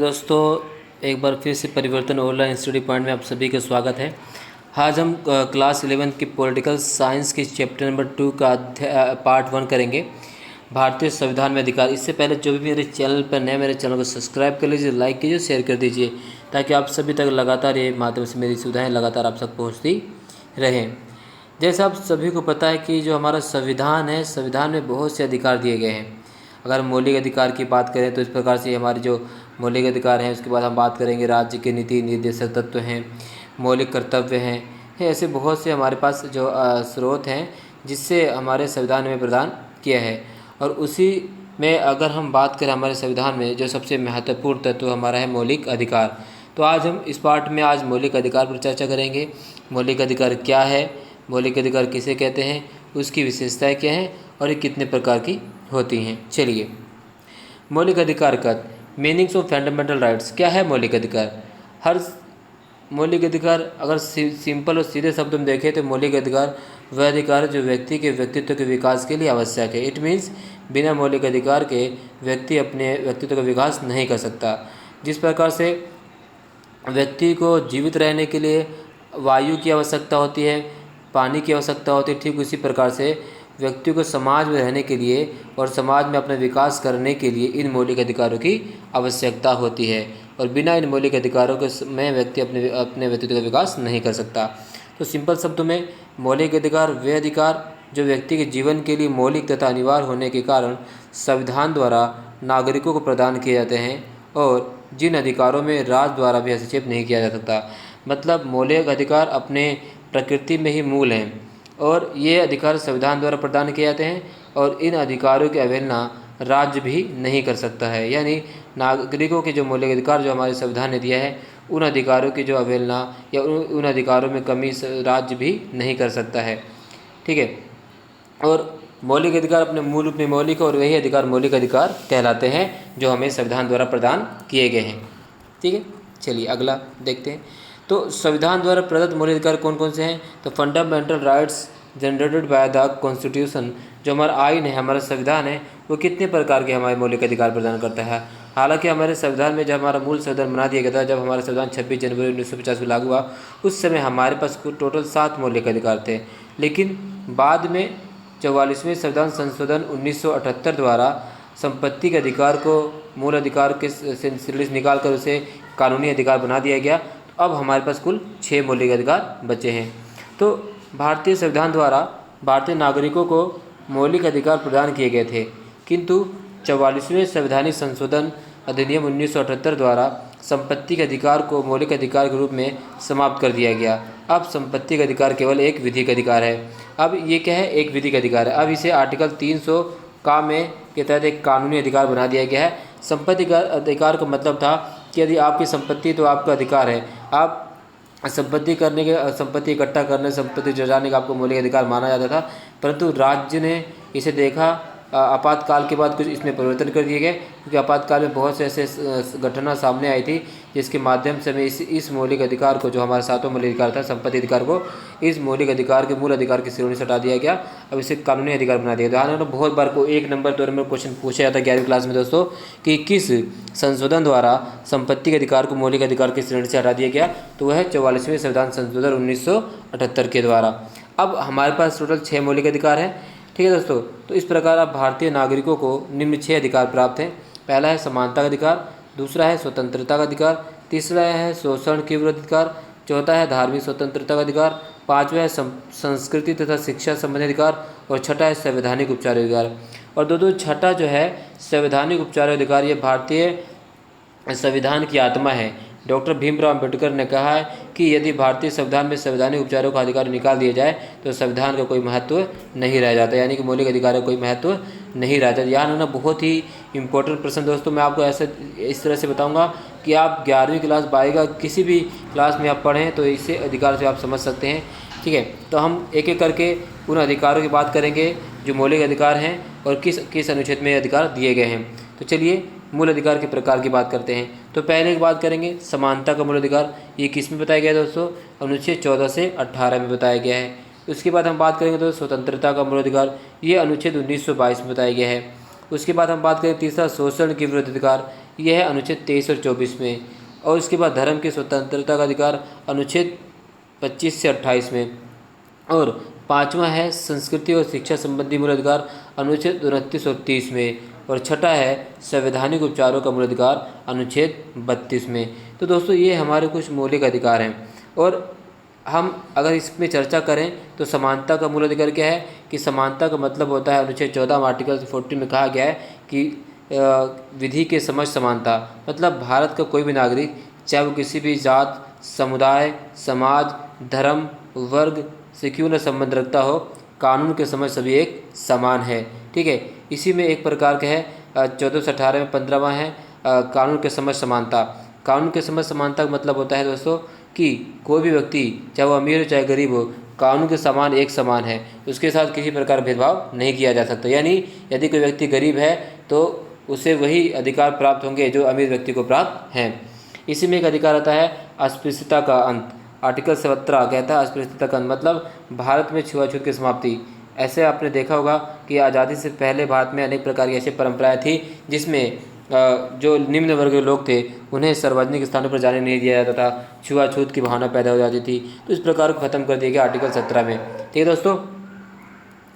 दोस्तों, एक बार फिर से परिवर्तन ऑनलाइन स्टडी पॉइंट में आप सभी का स्वागत है। आज हम क्लास 11 की पॉलिटिकल साइंस के चैप्टर नंबर 2 का पार्ट 1 करेंगे, भारतीय संविधान में अधिकार। इससे पहले जो भी मेरे चैनल पर नए, मेरे चैनल को सब्सक्राइब कर लीजिए, लाइक कीजिए, शेयर कर दीजिए, ताकि आप सभी तक लगातार ये माध्यम से मेरी सुविधाएँ लगातार आप तक पहुँचती रहें। जैसा आप सभी को पता है कि जो हमारा संविधान है, संविधान में बहुत से अधिकार दिए गए हैं। अगर मौलिक अधिकार की बात करें तो इस प्रकार से हमारे जो मौलिक अधिकार हैं, उसके बाद हम बात करेंगे राज्य के नीति निर्देशक तत्व हैं, मौलिक कर्तव्य हैं, ऐसे बहुत से हमारे पास जो स्रोत हैं जिससे हमारे संविधान में प्रदान किया है। और उसी में अगर हम बात करें, हमारे संविधान में जो सबसे महत्वपूर्ण तत्व हमारा है मौलिक अधिकार। तो आज हम इस पार्ट में आज मौलिक अधिकार पर चर्चा करेंगे। मौलिक अधिकार क्या है, मौलिक अधिकार किसे कहते हैं, उसकी विशेषताएं क्या हैं और ये कितने प्रकार की होती हैं। चलिए, मौलिक अधिकार का मीनिंग्स ऑफ फंडामेंटल राइट्स। क्या है मौलिक अधिकार? हर मौलिक अधिकार अगर सिंपल और सीधे शब्द में देखें तो मौलिक अधिकार वह अधिकार जो व्यक्ति के व्यक्तित्व के विकास के लिए आवश्यक है। इट मीन्स बिना मौलिक अधिकार के व्यक्ति अपने व्यक्तित्व का विकास नहीं कर सकता। जिस प्रकार से व्यक्ति को जीवित रहने के लिए वायु की आवश्यकता होती है, पानी की आवश्यकता होती है, ठीक उसी प्रकार से व्यक्ति को समाज में रहने के लिए और समाज में अपना विकास करने के लिए इन मौलिक अधिकारों की आवश्यकता होती है। और बिना इन मौलिक अधिकारों के में व्यक्ति अपने व्यक्तित्व का विकास नहीं कर सकता। तो सिंपल शब्दों में मौलिक अधिकार वे अधिकार जो व्यक्ति के जीवन के लिए मौलिक तथा अनिवार्य होने के कारण संविधान द्वारा नागरिकों को प्रदान किए जाते हैं और जिन अधिकारों में राज्य द्वारा भी हस्तक्षेप नहीं किया जा सकता। मतलब मौलिक अधिकार अपने प्रकृति में ही मूल हैं और ये अधिकार संविधान द्वारा प्रदान किए जाते हैं और इन अधिकारों की अवहेलना राज्य भी नहीं कर सकता है। यानी नागरिकों के जो मौलिक अधिकार जो हमारे संविधान ने दिया है, उन अधिकारों की जो अवहेलना या उन अधिकारों में कमी राज्य भी नहीं कर सकता है। ठीक है। और मौलिक अधिकार अपने मूल रूप में मौलिक और वही अधिकार मौलिक अधिकार कहलाते हैं जो हमें संविधान द्वारा प्रदान किए गए हैं। ठीक है, चलिए अगला देखते हैं। तो संविधान द्वारा प्रदत्त मौलिक अधिकार कौन कौन से हैं? तो fundamental rights generated by the constitution, जो हमारा आइन है, हमारा संविधान है, वो कितने प्रकार के हमारे मौलिक अधिकार प्रदान करता है। हालांकि हमारे संविधान में जब हमारा मूल संविधान बना दिया गया था, जब हमारा संविधान 26 जनवरी 1950 में लागू हुआ, उस समय हमारे पास टोटल 7 मौलिक अधिकार थे। लेकिन बाद में 44वें संविधान संशोधन 1978 द्वारा संपत्ति के अधिकार को मूल अधिकार के से निकाल कर उसे कानूनी अधिकार बना दिया गया। अब हमारे पास कुल 6 मौलिक अधिकार बचे हैं। तो भारतीय संविधान द्वारा भारतीय नागरिकों को मौलिक अधिकार प्रदान किए गए थे, किंतु 44वें संवैधानिक संशोधन अधिनियम 1978 द्वारा संपत्ति के अधिकार को मौलिक अधिकार के रूप में समाप्त कर दिया गया। अब संपत्ति का अधिकार केवल एक विधिक अधिकार है। अब ये क्या है? एक विधिक अधिकार है। अब इसे आर्टिकल 300 का में के तहत एक कानूनी अधिकार बना दिया गया है। संपत्ति का अधिकार का मतलब था कि यदि आपकी संपत्ति तो आपका अधिकार है, आप संपत्ति करने के, संपत्ति इकट्ठा करने, संपत्ति जुटाने का आपको मौलिक अधिकार माना जाता था। परंतु राज्य ने इसे देखा, आपातकाल के बाद कुछ इसमें परिवर्तन कर दिए गए, क्योंकि आपातकाल में बहुत से ऐसे घटना सामने आई थी जिसके माध्यम से हमें इस मौलिक अधिकार को, जो हमारा 7वां मौलिक अधिकार था संपत्ति अधिकार को, इस मौलिक अधिकार के मूल अधिकार की श्रेणी से हटा दिया गया। अब इसे कानूनी अधिकार बना दिया गया। ध्यान, बहुत बार को 1 नंबर 2 नंबर क्वेश्चन पूछा जाता है 11वीं क्लास में दोस्तों, कि किस संशोधन द्वारा संपत्ति के अधिकार को मौलिक अधिकार की श्रेणी से हटा दिया गया? तो वह 44वें संविधान संशोधन 1978 के द्वारा। अब हमारे पास टोटल 6 मौलिक अधिकार हैं। ठीक है दोस्तों, तो इस प्रकार अब भारतीय नागरिकों को निम्न 6 अधिकार प्राप्त हैं। पहला है समानता का अधिकार, दूसरा है स्वतंत्रता का अधिकार, तीसरा है शोषण के विरुद्ध अधिकार, चौथा है धार्मिक स्वतंत्रता का अधिकार, पाँचवा है संस्कृति तथा शिक्षा संबंधी अधिकार और छठा है संवैधानिक उपचार अधिकार। और दो छठा जो है संवैधानिक उपचार अधिकार, ये भारतीय संविधान की आत्मा है। डॉक्टर भीमराव अम्बेडकर ने कहा है कि यदि भारतीय संविधान में संवैधानिक उपचारों का अधिकार निकाल दिया जाए तो संविधान का कोई महत्व नहीं रह जाता, यानी कि मौलिक अधिकारों का कोई महत्व नहीं रह जाता। याद रखना, बहुत ही इंपॉर्टेंट प्रश्न दोस्तों। मैं आपको ऐसे इस तरह से बताऊंगा कि आप 11वीं क्लास 12वीं का किसी भी क्लास में आप पढ़ें तो इससे अधिकार से आप समझ सकते हैं। ठीक है, तो हम एक एक करके उन अधिकारों की बात करेंगे जो मौलिक अधिकार हैं और किस अनुच्छेद में अधिकार दिए गए हैं। तो चलिए मूल अधिकार के प्रकार की बात करते हैं। तो पहले की बात करेंगे समानता का मूल अधिकार। ये किस में बताया गया दोस्तों? अनुच्छेद 14 से 18 में बताया गया है। उसके बाद हम बात करेंगे तो स्वतंत्रता का मूल अधिकार, ये अनुच्छेद 1922 में बताया गया है। उसके बाद हम बात करें तीसरा शोषण के विरुद्ध अधिकार, यह है अनुच्छेद 23 और 24 में। और इसके बाद धर्म की स्वतंत्रता का अधिकार अनुच्छेद 25 से 28 में। और पाँचवा है संस्कृति और शिक्षा संबंधी मूल अधिकार अनुच्छेद 29 और 30 में। और छठा है संवैधानिक उपचारों का मूल अधिकार अनुच्छेद 32 में। तो दोस्तों ये हमारे कुछ मौलिक अधिकार हैं। और हम अगर इसमें चर्चा करें तो समानता का मूल अधिकार क्या है कि समानता का मतलब होता है अनुच्छेद 14 आर्टिकल 40 में कहा गया है कि विधि के समक्ष समानता, मतलब भारत का कोई भी नागरिक चाहे वो किसी भी जात, समुदाय, समाज, धर्म, वर्ग से क्यों न संबंध रखता हो, कानून के समक्ष सभी एक समान है। ठीक है, इसी में एक प्रकार का है 14 से 18 में 15वां है कानून के समक्ष समानता। कानून के समक्ष समानता का मतलब होता है दोस्तों कि कोई भी व्यक्ति चाहे वो अमीर हो चाहे गरीब हो, कानून के समान एक समान है, उसके साथ किसी प्रकार भेदभाव नहीं किया जा सकता। यानी यदि कोई व्यक्ति गरीब है तो उसे वही अधिकार प्राप्त होंगे जो अमीर व्यक्ति को प्राप्त हैं। इसी में एक अधिकार आता है अस्पृश्यता का अंत। आर्टिकल 17 कहता है अस्पृश्यता का अंत मतलब भारत में छुआछूत की समाप्ति। ऐसे आपने देखा होगा कि आज़ादी से पहले भारत में अनेक प्रकार की ऐसी परंपराएं थी जिसमें जो निम्न वर्ग के लोग थे उन्हें सार्वजनिक स्थानों पर जाने नहीं दिया जाता था, छुआछूत की भावना पैदा हो जाती थी। तो इस प्रकार को ख़त्म कर दिया गया आर्टिकल 17 में। ठीक है दोस्तों,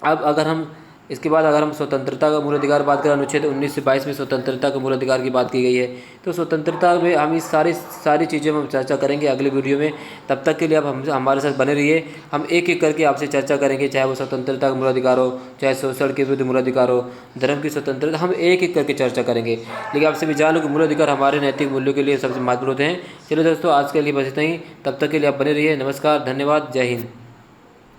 अब अगर हम इसके बाद अगर हम स्वतंत्रता का मूल अधिकार बात करें, अनुच्छेद 19 से 22 में स्वतंत्रता का मूल अधिकार की बात की गई है। तो स्वतंत्रता में हम इस सारी चीज़ें हम चर्चा करेंगे अगले वीडियो में। तब तक के लिए आप हमारे साथ बने रहिए। हम एक एक करके आपसे चर्चा करेंगे, चाहे वो स्वतंत्रता का मूल अधिकार हो, चाहे शोषण के विरुद्ध मूल अधिकार हो, धर्म की स्वतंत्रता, हम एक एक करके चर्चा करेंगे। लेकिन आपसे भी जान लो कि मूल अधिकार हमारे नैतिक मूल्यों के लिए सबसे महत्वपूर्ण होते हैं। चलो दोस्तों, आज के लिए बस इतना ही। तब तक के लिए आप बने रहिए। नमस्कार, धन्यवाद, जय हिंद।